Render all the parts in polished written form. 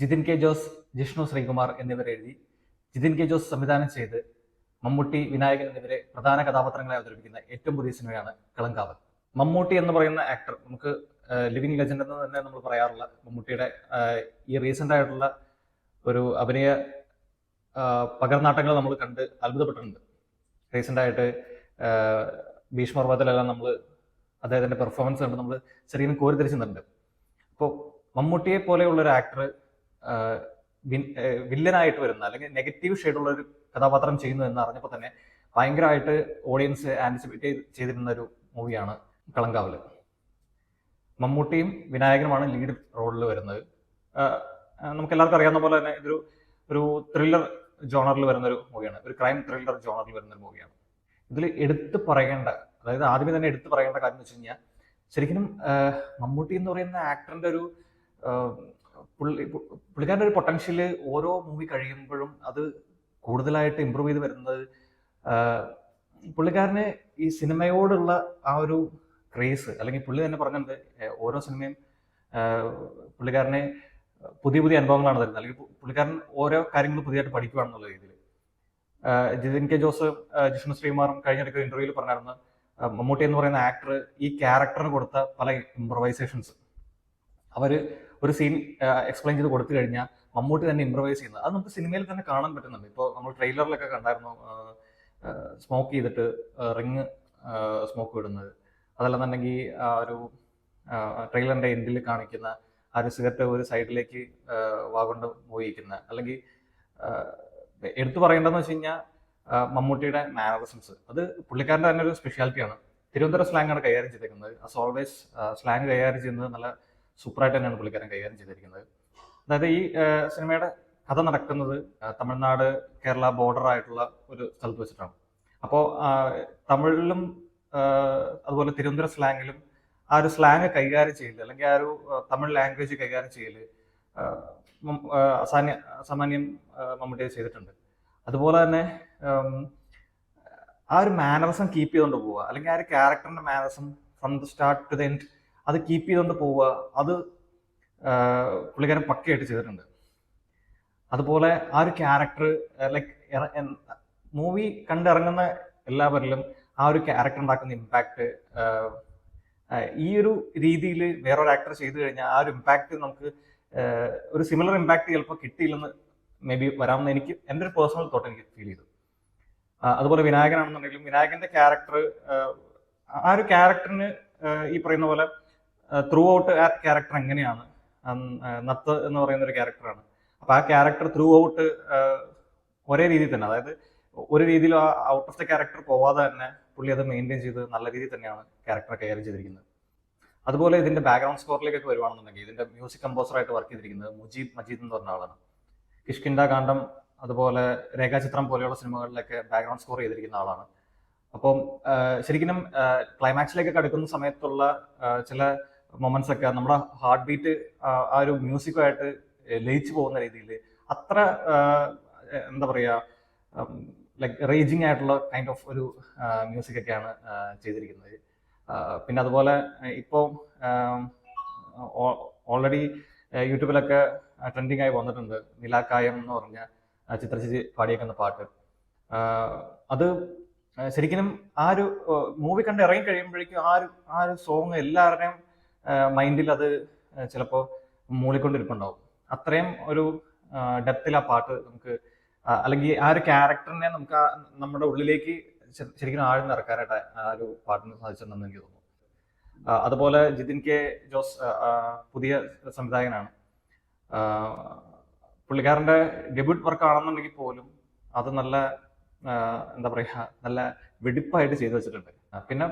Jithin K Jose, Jishnu Sreekumar എന്നിവർ എഴുതി Jithin K Jose സംവിധാനം ചെയ്ത് മമ്മൂട്ടി, വിനായകൻ എന്നിവരെ പ്രധാന കഥാപാത്രങ്ങളെ അവതരിപ്പിക്കുന്ന ഏറ്റവും പുതിയ സിനിമയാണ് കളങ്കാവൽ. മമ്മൂട്ടി എന്ന് പറയുന്ന ആക്ടർ നമുക്ക് ലിവിങ് ലെജൻഡ് എന്ന് തന്നെ നമ്മൾ പറയാറുള്ള മമ്മൂട്ടിയുടെ ഈ റീസെന്റ് ആയിട്ടുള്ള ഒരു അഭിനയ പകർനാട്ടങ്ങൾ നമ്മൾ കണ്ട് അത്ഭുതപ്പെട്ടിട്ടുണ്ട്. റീസെന്റ് ആയിട്ട് ഭീഷ്മർവത്തിലെല്ലാം നമ്മൾ അദ്ദേഹത്തിന്റെ പെർഫോമൻസ് കണ്ട് നമ്മൾ ശരിക്കും കോരിത്തിരിച്ചുന്നുണ്ട്. അപ്പോൾ മമ്മൂട്ടിയെ പോലെയുള്ള ഒരു ആക്ടർ വില്ലനായിട്ട് വരുന്ന അല്ലെങ്കിൽ നെഗറ്റീവ് ഷെയ്ഡുള്ള ഒരു കഥാപാത്രം ചെയ്യുന്നു എന്ന് അറിഞ്ഞപ്പോൾ തന്നെ ഭയങ്കരമായിട്ട് ഓഡിയൻസ് ആന്റിസിപ്പേറ്റ് ചെയ്തിരുന്ന ഒരു മൂവിയാണ് കളങ്കാവൽ. മമ്മൂട്ടിയും വിനായകനുമാണ് ലീഡ് റോളിൽ വരുന്നത്. നമുക്ക് എല്ലാവർക്കും അറിയാവുന്ന പോലെ തന്നെ ഒരു ത്രില്ലർ ജോണറിൽ വരുന്ന ഒരു മൂവിയാണ്, ഒരു ക്രൈം ത്രില്ലർ ജോണറിൽ വരുന്ന ഒരു മൂവിയാണ്. ഇതിൽ എടുത്തു പറയേണ്ട, അതായത് ആദ്യമേ തന്നെ എടുത്തു പറയേണ്ട കാര്യം എന്ന് വെച്ച് കഴിഞ്ഞാൽ, ശരിക്കും മമ്മൂട്ടി എന്ന് പറയുന്ന ആക്ടറിന്റെ ഒരു പുള്ളിക്കാരൻ്റെ ഒരു പൊട്ടൻഷ്യല് ഓരോ മൂവി കഴിയുമ്പോഴും അത് കൂടുതലായിട്ട് ഇമ്പ്രൂവ് ചെയ്ത് വരുന്നത് പുള്ളിക്കാരന് ഈ സിനിമയോടുള്ള ആ ഒരു ക്രേസ്, അല്ലെങ്കിൽ പുള്ളി തന്നെ പറഞ്ഞിട്ടുണ്ട് ഓരോ സിനിമയും പുള്ളിക്കാരനെ പുതിയ പുതിയ അനുഭവങ്ങളാണ് തരുന്നത്, അല്ലെങ്കിൽ പുള്ളിക്കാരൻ ഓരോ കാര്യങ്ങൾ പുതിയതായിട്ട് പഠിക്കുകയാണെന്നുള്ള രീതിയിൽ. ജിതിൻ കെ ജോസ്, ജിഷ്ണു ശ്രീകുമാറും കഴിഞ്ഞിടയ്ക്ക് ഇന്റർവ്യൂവിൽ പറഞ്ഞായിരുന്നു മമ്മൂട്ടി എന്ന് പറയുന്ന ആക്ടർ ഈ ക്യാരക്ടറിന് കൊടുത്ത പല ഇംപ്രവൈസേഷൻസ് അവര് ഒരു സീൻ എക്സ്പ്ലെയിൻ ചെയ്ത് കൊടുത്തു കഴിഞ്ഞാൽ മമ്മൂട്ടി തന്നെ ഇംപ്രവൈസ് ചെയ്യുന്നത് അത് നമുക്ക് സിനിമയിൽ തന്നെ കാണാൻ പറ്റുന്നുണ്ട്. ഇപ്പോൾ നമ്മൾ ട്രെയിലറിലൊക്കെ കണ്ടായിരുന്നു സ്മോക്ക് ചെയ്തിട്ട് റിങ് സ്മോക്ക് വിടുന്നത്, അതല്ലെന്നുണ്ടെങ്കിൽ ആ ഒരു ട്രെയിലറിന്റെ എൻഡിൽ കാണിക്കുന്ന ആ ഒരു സിഗരറ്റ് ഒരു സൈഡിലേക്ക് വാഗൊണ്ട് പോയിരിക്കുന്ന, അല്ലെങ്കിൽ എടുത്തു പറയേണ്ടതെന്ന് വെച്ച് കഴിഞ്ഞാൽ മമ്മൂട്ടിയുടെ മാനറിസംസ്, അത് പുള്ളിക്കാരൻ്റെ തന്നെ ഒരു സ്പെഷ്യാലിറ്റിയാണ്. തിരുവനന്തപുരം സ്ലാങ് ആണ് കൈകാര്യം ചെയ്തിരിക്കുന്നത്. ആസ് ഓൾവേസ് സ്ലാങ് കൈകാര്യം ചെയ്യുന്നത് നല്ല സൂപ്പറായിട്ട് തന്നെയാണ് പുള്ളിക്കാരൻ കൈകാര്യം ചെയ്തിരിക്കുന്നത്. അതായത് ഈ സിനിമയുടെ കഥ നടക്കുന്നത് തമിഴ്നാട് കേരള ബോർഡർ ആയിട്ടുള്ള ഒരു സ്ഥലത്ത് വെച്ചിട്ടാണ്. അപ്പോൾ തമിഴിലും അതുപോലെ തിരുവനന്തപുരം സ്ലാങ്ങിലും ആ ഒരു സ്ലാങ് കൈകാര്യം ചെയ്യല്, അല്ലെങ്കിൽ ആ ഒരു തമിഴ് ലാംഗ്വേജ് കൈകാര്യം ചെയ്യല് അസാമാന്യം മമ്മൂട്ടി ചെയ്തിട്ടുണ്ട്. അതുപോലെ തന്നെ ആ ഒരു മാനറിസം കീപ്പ് ചെയ്തുകൊണ്ട് പോവുക, അല്ലെങ്കിൽ ആ ഒരു ക്യാരക്ടറിന്റെ mannerism from the start to the end അത് കീപ്പ് ചെയ്തുകൊണ്ട് പോവുക, അത് പുള്ളിക്കാരൻ പക്കയായിട്ട് ചെയ്തിട്ടുണ്ട്. അതുപോലെ ആ ഒരു ക്യാരക്ടർ ലൈക്ക് മൂവി കണ്ടിറങ്ങുന്ന എല്ലാവരിലും ആ ഒരു ക്യാരക്ടർ ഉണ്ടാക്കുന്ന ഇമ്പാക്ട് ഈ ഒരു രീതിയിൽ വേറൊരു ആക്ടർ ചെയ്തു കഴിഞ്ഞാൽ ആ ഒരു ഇമ്പാക്ട് നമുക്ക് ഒരു സിമിലർ ഇമ്പാക്ട് ചിലപ്പോൾ കിട്ടിയില്ലെന്ന് മേ ബി വരാമെന്ന് എനിക്ക് എൻ്റെ ഒരു പേഴ്സണൽ തോട്ട് എനിക്ക് ഫീൽ ചെയ്തു. അതുപോലെ വിനായകനാണെന്നുണ്ടെങ്കിലും വിനായകന്റെ ക്യാരക്ടർ, ആ ഒരു ക്യാരക്ടറിന് ഈ പറയുന്ന പോലെ ത്രൂ ഔട്ട് ആ ക്യാരക്ടർ എങ്ങനെയാണ്, നത്ത് എന്ന് പറയുന്ന ഒരു ക്യാരക്ടറാണ്. അപ്പൊ ആ ക്യാരക്ടർ ത്രൂ ഔട്ട് ഒരേ രീതിയിൽ തന്നെ, അതായത് ഒരു രീതിയിൽ ഔട്ട് ഓഫ് ദ ക്യാരക്ടർ പോവാതെ തന്നെ പുള്ളി അത് മെയിൻറ്റെയിൻ ചെയ്ത് നല്ല രീതിയിൽ തന്നെയാണ് ക്യാരക്ടറെ കൈകാര്യം ചെയ്തിരിക്കുന്നത്. അതുപോലെ ഇതിന്റെ ബാക്ക്ഗ്രൗണ്ട് സ്കോറിലേക്കൊക്കെ വരുവാണെന്നുണ്ടെങ്കിൽ ഇതിന്റെ മ്യൂസിക് കമ്പോസറായിട്ട് വർക്ക് ചെയ്തിരിക്കുന്നത് മജീദ് എന്ന് പറഞ്ഞ ആളാണ്. കിഷ്കിന്ദ കാണ്ഡം, അതുപോലെ രേഖാചിത്രം പോലെയുള്ള സിനിമകളിലൊക്കെ ബാക്ക്ഗ്രൗണ്ട് സ്കോർ ചെയ്തിരിക്കുന്ന ആളാണ്. അപ്പം ശരിക്കും ക്ലൈമാക്സിലേക്കൊക്കെ അടുക്കുന്ന സമയത്തുള്ള ചില മൊമെന്റ്സ് ഒക്കെ നമ്മുടെ ഹാർട്ട് ബീറ്റ് ആ ഒരു മ്യൂസിക്കുമായിട്ട് ലയിച്ചു പോകുന്ന രീതിയിൽ അത്ര എന്താ പറയുക, ലൈക്ക് റേജിങ് ആയിട്ടുള്ള കൈൻഡ് ഓഫ് ഒരു മ്യൂസിക് ഒക്കെയാണ് ചെയ്തിരിക്കുന്നത്. പിന്നെ അതുപോലെ ഇപ്പോൾ ഓൾറെഡി യൂട്യൂബിലൊക്കെ ട്രെൻഡിങ് ആയി വന്നിട്ടുണ്ട് നിലാക്കായം എന്ന് പറഞ്ഞ ചിത്രചേച്ചി പാടിയേക്കുന്ന പാട്ട്. അത് ശരിക്കും ആ ഒരു മൂവി കണ്ട് ഇറങ്ങി കഴിയുമ്പോഴേക്കും ആ ഒരു സോങ് എല്ലാവരുടെയും മൈൻഡിൽ അത് ചിലപ്പോൾ മൂളിക്കൊണ്ടിരിപ്പുണ്ടാവും. അത്രയും ഒരു ഡെപ്തിൽ ആ പാട്ട് നമുക്ക്, അല്ലെങ്കിൽ ആ ഒരു ക്യാരക്ടറിനെ നമുക്ക് നമ്മുടെ ഉള്ളിലേക്ക് ശരിക്കും ആഴ്ന്നിറക്കാനായിട്ട് ആ ഒരു പാട്ടിന് സാധിച്ചിട്ടുണ്ടെന്ന് എനിക്ക് തോന്നുന്നു. അതുപോലെ ജിതിൻ കെ ജോസ് പുതിയ സംവിധായകനാണ്. പുള്ളിക്കാരന്റെ ഡെബ്യൂട്ട് വർക്ക് ആണെന്നുണ്ടെങ്കിൽ പോലും അത് നല്ല എന്താ പറയുക, നല്ല വെടിപ്പായിട്ട് ചെയ്തു വെച്ചിട്ടുണ്ട്. പിന്നെ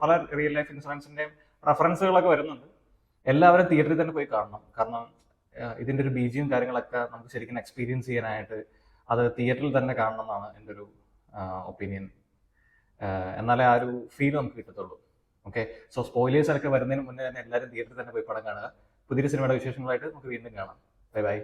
പല റിയൽ ലൈഫ് ഇൻഷുറൻസിന്റെയും റെഫറൻസുകളൊക്കെ വരുന്നുണ്ട്. എല്ലാവരും തിയേറ്ററിൽ തന്നെ പോയി കാണണം. കാരണം ഇതിന്റെ ഒരു ബീജിയും കാര്യങ്ങളൊക്കെ നമുക്ക് ശരിക്കും എക്സ്പീരിയൻസ് ചെയ്യാനായിട്ട് അത് തിയേറ്ററിൽ തന്നെ കാണണം എന്നാണ് എൻ്റെ ഒരു ഒപ്പീനിയൻ. എന്നാലേ ആ ഒരു ഫീൽ നമുക്ക് കിട്ടത്തുള്ളൂ. ഓക്കെ, സോ സ്പോയിലേഴ്സ് ഒക്കെ വരുന്നതിന് മുന്നേ തന്നെ എല്ലാവരും തിയേറ്ററിൽ തന്നെ പോയി പടം കാണുക. പുതിയൊരു സിനിമയുടെ വിശേഷങ്ങളായിട്ട് നമുക്ക് വീണ്ടും കാണാം. Bye bye.